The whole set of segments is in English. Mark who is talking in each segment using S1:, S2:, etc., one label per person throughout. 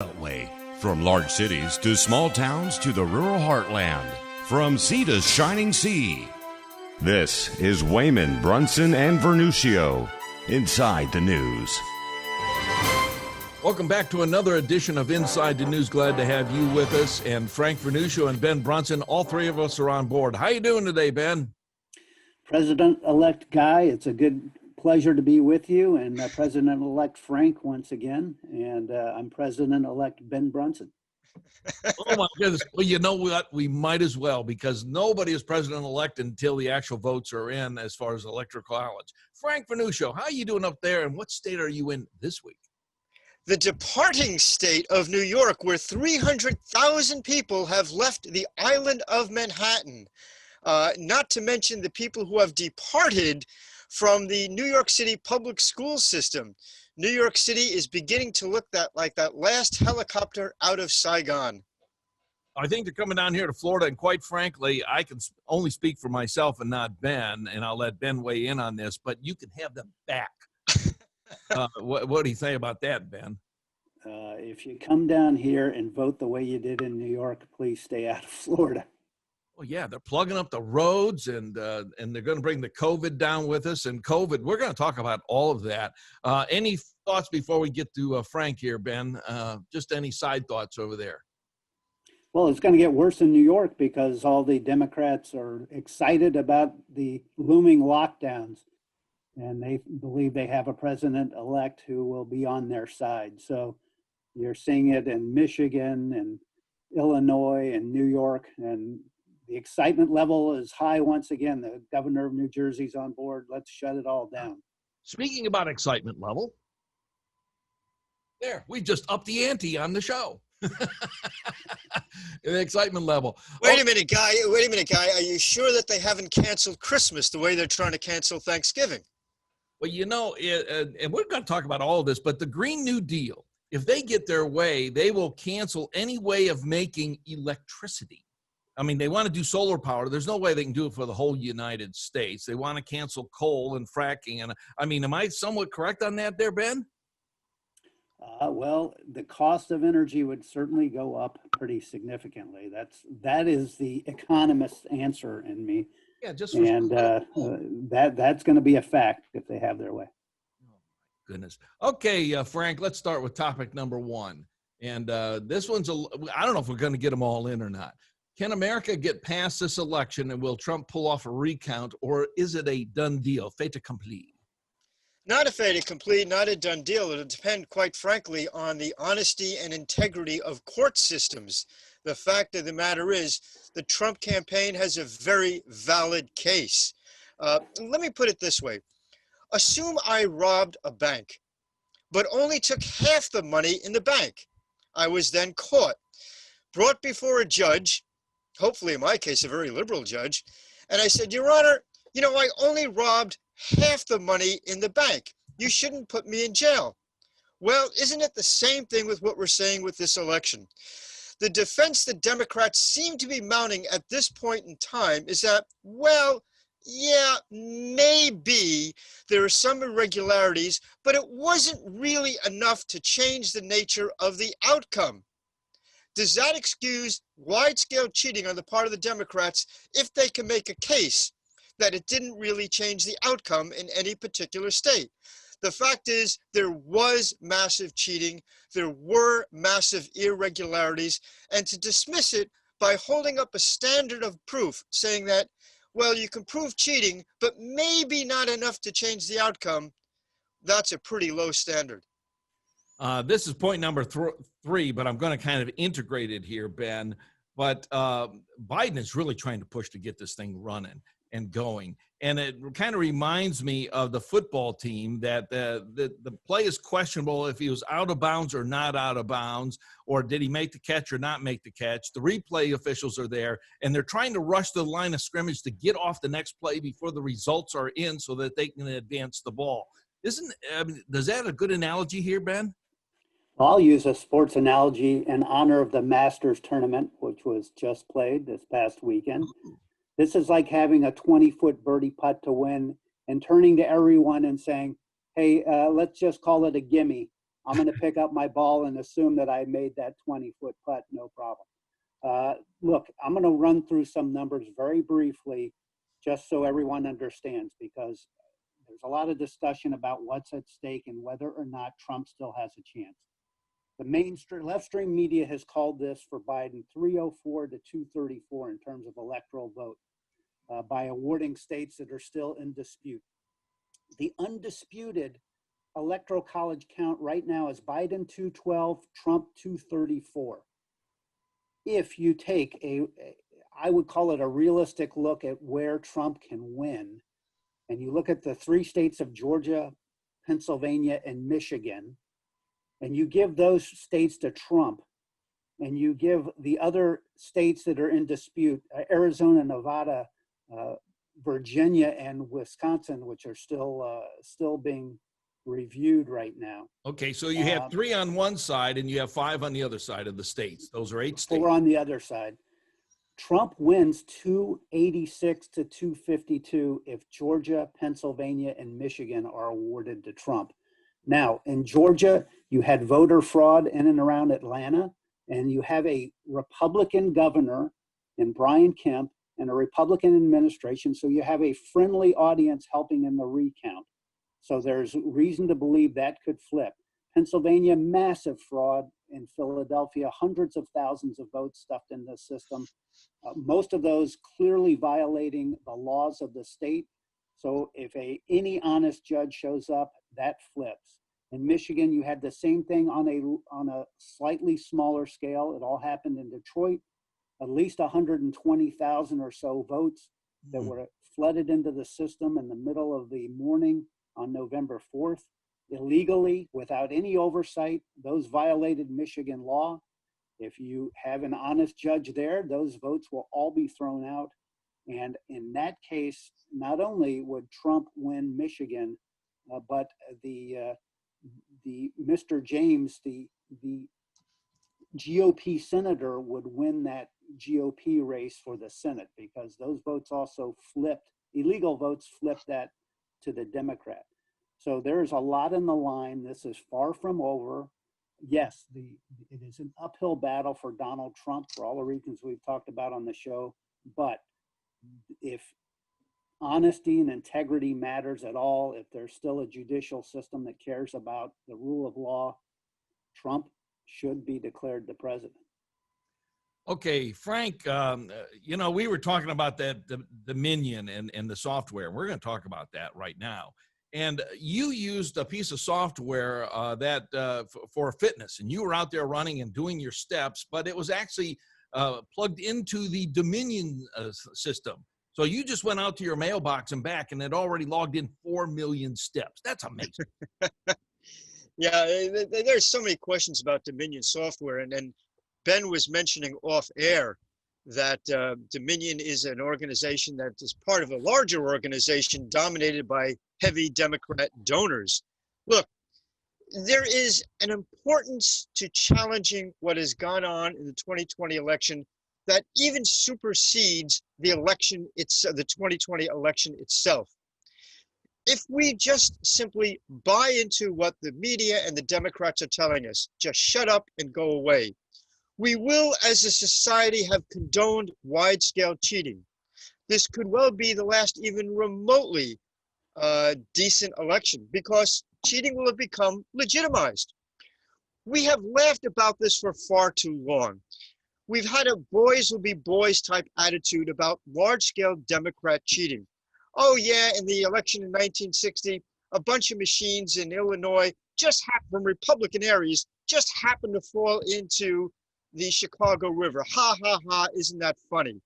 S1: Beltway. From large cities to small towns to the rural heartland. From sea to shining sea. This is Wehman, Brunson, and Vernuccio. Inside the News.
S2: Welcome back to another edition of Inside the News. Glad to have you with us. And Frank Vernuccio and Ben Brunson, all three of us are on board. How you doing today, Ben?
S3: President-elect Guy, it's a good pleasure to be with you, and President-elect Frank once again, and I'm President-elect Ben Brunson.
S2: Oh my goodness. Well, you know what? We might as well, because nobody is president-elect until the actual votes are in as far as electoral college. Frank Vernuccio, how are you doing up there, and what state are you in this week?
S4: The departing state of New York, where 300,000 people have left the island of Manhattan. Not to mention the people who have departed from the New York City public school system. New York City is beginning to look like that last helicopter out of Saigon.
S2: I think they're coming down here to Florida, and quite frankly, I can only speak for myself and not Ben, and I'll let Ben weigh in on this, but you can have them back. What do you say about that, Ben?
S3: If you come down here and vote the way you did in New York, please stay out of Florida.
S2: Well, yeah, they're plugging up the roads, and they're going to bring the COVID down with us. And COVID, we're going to talk about all of that. Any thoughts before we get to Frank here, Ben? Just any side thoughts over there?
S3: Well, it's going to get worse in New York because all the Democrats are excited about the looming lockdowns, and they believe they have a president-elect who will be on their side. So you're seeing it in Michigan and Illinois and New York, and the excitement level is high once again. The governor of New Jersey's on board. Let's shut it all down.
S2: Speaking about excitement level, we just upped the ante on the show. The excitement level.
S4: Wait a minute, Guy. Are you sure that they haven't canceled Christmas the way they're trying to cancel Thanksgiving?
S2: Well, you know, and we're going to talk about all of this, but the Green New Deal, if they get their way, they will cancel any way of making electricity. I mean, they want to do solar power. There's no way they can do it for the whole United States. They want to cancel coal and fracking. And I mean, am I somewhat correct on that there, Ben?
S3: Well, the cost of energy would certainly go up pretty significantly. That is the economist's answer in me.
S2: Yeah, just
S3: and that's going to be a fact if they have their way.
S2: Oh my goodness. Okay, Frank, let's start with topic number one. And this one's I don't know if we're going to get them all in or not. Can America get past this election, and will Trump pull off a recount, or is it a done deal, fait accompli?
S4: Not a fait accompli, not a done deal. It'll depend, quite frankly, on the honesty and integrity of court systems. The fact of the matter is, the Trump campaign has a very valid case. Let me put it this way. Assume I robbed a bank, but only took half the money in the bank. I was then caught, brought before a judge, hopefully in my case, a very liberal judge. And I said, Your Honor, you know, I only robbed half the money in the bank. You shouldn't put me in jail. Well, isn't it the same thing with what we're saying with this election? The defense the Democrats seem to be mounting at this point in time is that, well, yeah, maybe there are some irregularities, but it wasn't really enough to change the nature of the outcome. Does that excuse wide-scale cheating on the part of the Democrats if they can make a case that it didn't really change the outcome in any particular state? The fact is, there was massive cheating, there were massive irregularities, and to dismiss it by holding up a standard of proof, saying that, well, you can prove cheating, but maybe not enough to change the outcome, that's a pretty low standard.
S2: This is point number three, but I'm going to kind of integrate it here, Ben. But Biden is really trying to push to get this thing running and going. And it kind of reminds me of the football team that the play is questionable if he was out of bounds or not out of bounds, or did he make the catch or not make the catch. The replay officials are there, and they're trying to rush the line of scrimmage to get off the next play before the results are in so that they can advance the ball. Does that a good analogy here, Ben?
S3: I'll use a sports analogy in honor of the Masters tournament, which was just played this past weekend. This is like having a 20-foot birdie putt to win and turning to everyone and saying, hey, let's just call it a gimme. I'm going to pick up my ball and assume that I made that 20-foot putt, no problem. Look, I'm going to run through some numbers very briefly, just so everyone understands, because there's a lot of discussion about what's at stake and whether or not Trump still has a chance. The mainstream left-stream media has called this for Biden 304 to 234 in terms of electoral vote by awarding states that are still in dispute. The undisputed electoral college count right now is Biden 212, Trump 234. If you take I would call it a realistic look at where Trump can win, and you look at the 3 states of Georgia, Pennsylvania, and Michigan, and you give those states to Trump, and you give the other states that are in dispute, Arizona, Nevada, Virginia, and Wisconsin, which are still being reviewed right now.
S2: Okay, so you have 3 on one side and you have 5 on the other side of the states. Those are 8 states.
S3: 4 on the other side. Trump wins 286 to 252 if Georgia, Pennsylvania, and Michigan are awarded to Trump. Now, in Georgia, you had voter fraud in and around Atlanta, and you have a Republican governor in Brian Kemp and a Republican administration, so you have a friendly audience helping in the recount. So there's reason to believe that could flip. Pennsylvania, massive fraud. In Philadelphia, hundreds of thousands of votes stuffed in the system. Most of those clearly violating the laws of the state. So if any honest judge shows up, that flips. In Michigan, you had the same thing on a slightly smaller scale. It all happened in Detroit. At least 120,000 or so votes that were flooded into the system in the middle of the morning on November 4th. Illegally, without any oversight. Those violated Michigan law. If you have an honest judge there, those votes will all be thrown out. And in that case, not only would Trump win Michigan, but the Mr. James, the GOP senator, would win that GOP race for the Senate, because those votes also flipped, illegal votes flipped that to the Democrat. So there's a lot in the line. This is far from over. Yes, it is an uphill battle for Donald Trump for all the reasons we've talked about on the show. But if honesty and integrity matters at all, if there's still a judicial system that cares about the rule of law, Trump should be declared the president.
S2: Okay, Frank, we were talking about the Dominion and the software. We're going to talk about that right now. And you used a piece of software for fitness, and you were out there running and doing your steps, but it was actually plugged into the Dominion system. So you just went out to your mailbox and back, and it already logged in 4 million steps. That's amazing.
S4: Yeah, there's so many questions about Dominion software, and Ben was mentioning off air that Dominion is an organization that is part of a larger organization dominated by heavy Democrat donors. Look, there is an importance to challenging what has gone on in the 2020 election that even supersedes the election, the 2020 election itself. If we just simply buy into what the media and the Democrats are telling us, just shut up and go away, we will, as a society, have condoned wide-scale cheating. This could well be the last even remotely decent election, because cheating will have become legitimized. We have laughed about this for far too long. We've had a boys will be boys type attitude about large-scale Democrat cheating. Oh yeah, in the election in 1960, a bunch of machines in Illinois from Republican areas just happened to fall into the Chicago River. Ha, ha, ha, isn't that funny?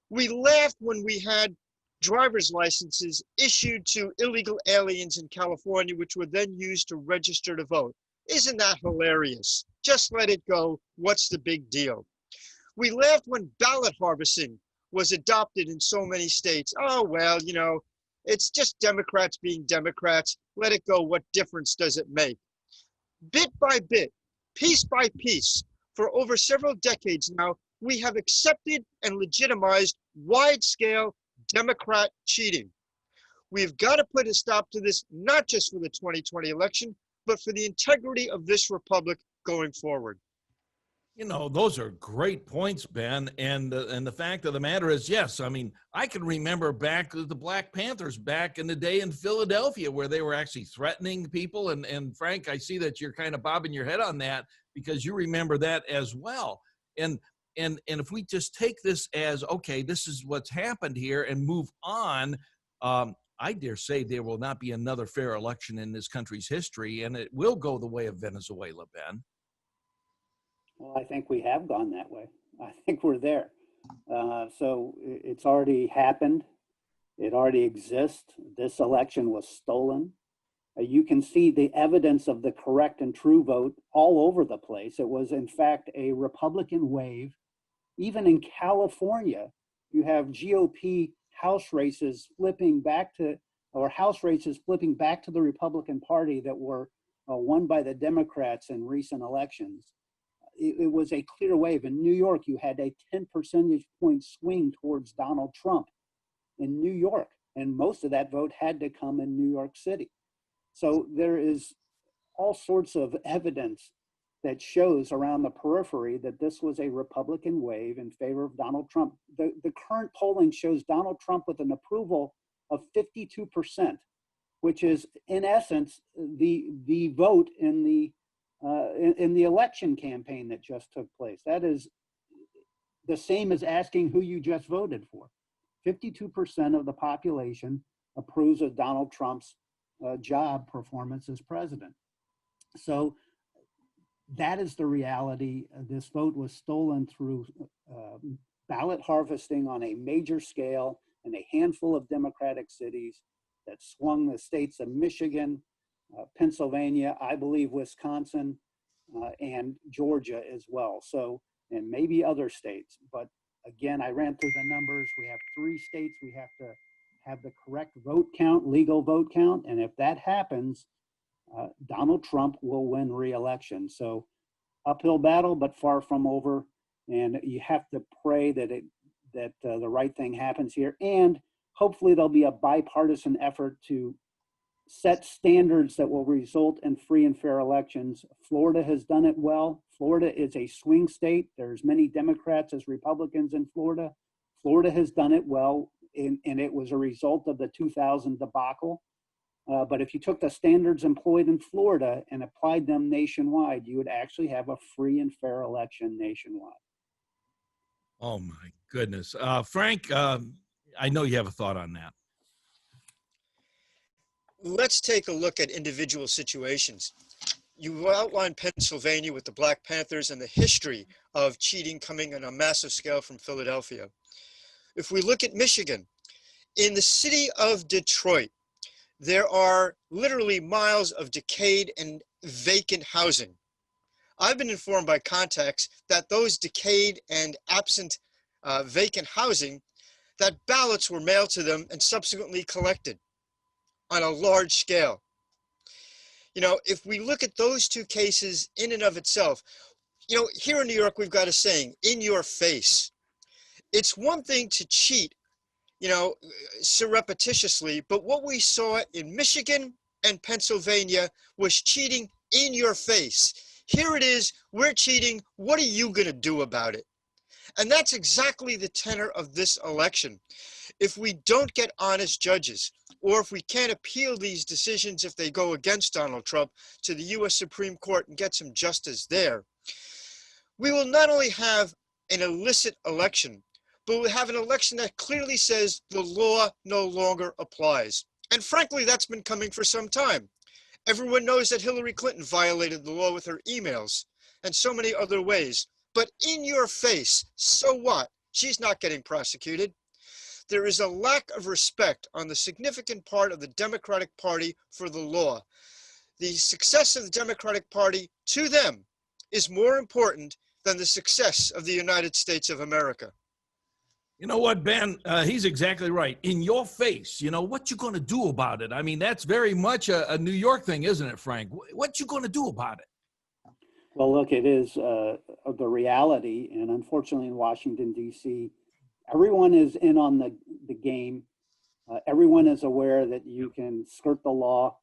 S4: We laughed when we had driver's licenses issued to illegal aliens in California, which were then used to register to vote. Isn't that hilarious? Just let it go. What's the big deal? We laughed when ballot harvesting was adopted in so many states. Oh, well, it's just Democrats being Democrats. Let it go. What difference does it make? Bit by bit, piece by piece, for over several decades now, we have accepted and legitimized wide-scale Democrat cheating. We've got to put a stop to this, not just for the 2020 election. but for the integrity of this republic going forward.
S2: You know, those are great points, Ben. And the fact of the matter is, yes, I mean, I can remember back the Black Panthers back in the day in Philadelphia where they were actually threatening people. And Frank, I see that you're kind of bobbing your head on that because you remember that as well. And if we just take this as, okay, this is what's happened here and move on, I dare say there will not be another fair election in this country's history, and it will go the way of Venezuela, Ben.
S3: Well, I think we have gone that way. I think we're there. So it's already happened. It already exists. This election was stolen. You can see the evidence of the correct and true vote all over the place. It was, in fact, a Republican wave. Even in California, you have GOP House races flipping back to the Republican Party that were won by the Democrats in recent elections. It was a clear wave. In New York, you had a 10 percentage point swing towards Donald Trump in New York, and most of that vote had to come in New York City. So there is all sorts of evidence that shows around the periphery that this was a Republican wave in favor of Donald Trump. The current polling shows Donald Trump with an approval of 52%, which is in essence the vote in the election campaign that just took place. That is the same as asking who you just voted for. 52% of the population approves of Donald Trump's job performance as president. So that is the reality. This vote was stolen through ballot harvesting on a major scale in a handful of Democratic cities that swung the states of Michigan, Pennsylvania, I believe Wisconsin, and Georgia as well. So, and maybe other states. But again, I ran through the numbers. We have 3 states. We have to have the correct vote count, legal vote count. And if that happens, Donald Trump will win re-election. So uphill battle, but far from over. And you have to pray that the right thing happens here. And hopefully there'll be a bipartisan effort to set standards that will result in free and fair elections. Florida has done it well. Florida is a swing state. There's many Democrats as Republicans in Florida. Florida has done it well, and it was a result of the 2000 debacle. But if you took the standards employed in Florida and applied them nationwide, you would actually have a free and fair election nationwide.
S2: Oh, my goodness. Frank, I know you have a thought on that.
S4: Let's take a look at individual situations. You outlined Pennsylvania with the Black Panthers and the history of cheating coming on a massive scale from Philadelphia. If we look at Michigan, in the city of Detroit, there are literally miles of decayed and vacant housing. I've been informed by contacts that those decayed and absent vacant housing, that ballots were mailed to them and subsequently collected on a large scale. You know, if we look at those 2 cases in and of itself, you know, here in New York, we've got a saying, in your face. It's one thing to cheat, you know, surreptitiously, but what we saw in Michigan and Pennsylvania was cheating in your face. Here it is, we're cheating, what are you gonna do about it? And that's exactly the tenor of this election. If we don't get honest judges, or if we can't appeal these decisions if they go against Donald Trump to the US Supreme Court and get some justice there, we will not only have an illicit election, but we'll have an election that clearly says the law no longer applies. And frankly, that's been coming for some time. Everyone knows that Hillary Clinton violated the law with her emails and so many other ways. But in your face, so what? She's not getting prosecuted. There is a lack of respect on the significant part of the Democratic Party for the law. The success of the Democratic Party to them is more important than the success of the United States of America.
S2: You know what, Ben? He's exactly right. In your face, you know, what you going to do about it? I mean, that's very much a New York thing, isn't it, Frank? What you going to do about it?
S3: Well, look, it is the reality. And unfortunately in Washington, D.C., everyone is in on the game. Everyone is aware that you can skirt the law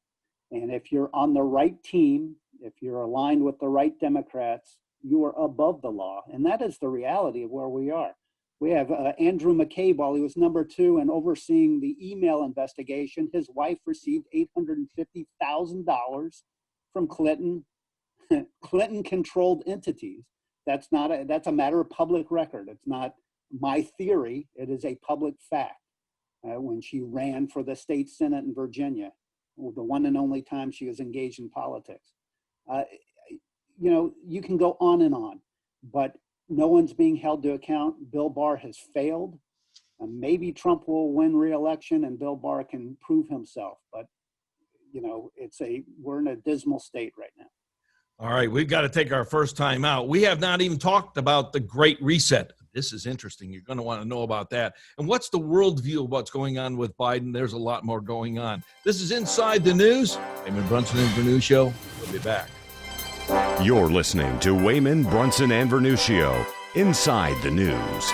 S3: And if you're on the right team, if you're aligned with the right Democrats, you are above the law. And that is the reality of where we are. We have Andrew McCabe, while he was number 2 and overseeing the email investigation, his wife received $850,000 from Clinton-controlled entities. That's a matter of public record. It's not my theory. It is a public fact. When she ran for the state Senate in Virginia, the one and only time she was engaged in politics. You can go on, but no one's being held to account. Bill Barr has failed. Maybe Trump will win re-election and Bill Barr can prove himself, but we're in a dismal state right now.
S2: All right, we've got to take our first time out. We have not even talked about the Great Reset. This is interesting. You're going to want to know about that. And what's the worldview of what's going on with Biden? There's a lot more going on. This is Inside the News. Wehman, Brunson, and Vernuccio. We'll be back.
S1: You're listening to Wehman, Brunson, and Vernuccio, Inside the News.